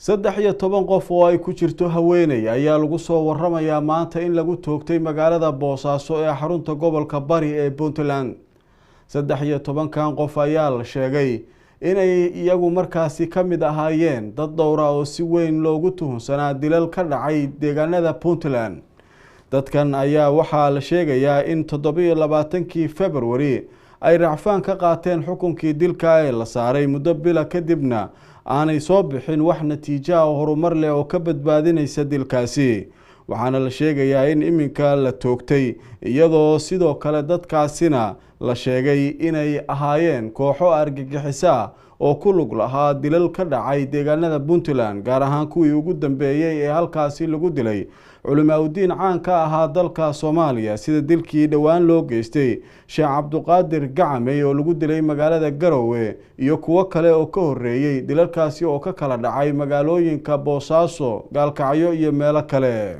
13 qof oo ay ku jirto haweeney ayaa lagu soo waramayaa maanta in lagu toogtay magaalada Boosaaso ee xarunta gobolka Bari ee Puntland. 13 qof ayaa la sheegay inay iyagu markaasi ka mid ahaayeen dad dhowr ah oo si weyn loogu tuhunsanaa dilal ka dhacay deegaanada Puntland. dadkan ayaa waxaa la sheegayaa in 27 February ay racfaan ka qaateen xukunkii dilka ee la saaray muddo bila kadibna aanay soo bixin wax natiijo ah oo horumar leh oo ka badbaadinaysa dilkaasi. waxaana la sheegayaa in iminka la toogtay iyadoo sidoo kale dadkaasina la sheegay inay ahaayeen kooxo argagixisa oo ku lug lahaa dilal ka dhacay deegaanada Puntland, gaar ahaan kuwii ugu dambeeyay ee halkaasi lagu dilay culimaaddin caan ka ahaa dalka Soomaaliya, sida dilkii dhawaan loo geystay Sheekh Cabduqaadir Gacame oo lagu dilay magaalada Garowe iyo kuwo kale oo ka horeeyay dilalkaasi oo ka kala dhacay magaalooyinka Boosaaso, Gaalkacyo iyo meelo kale.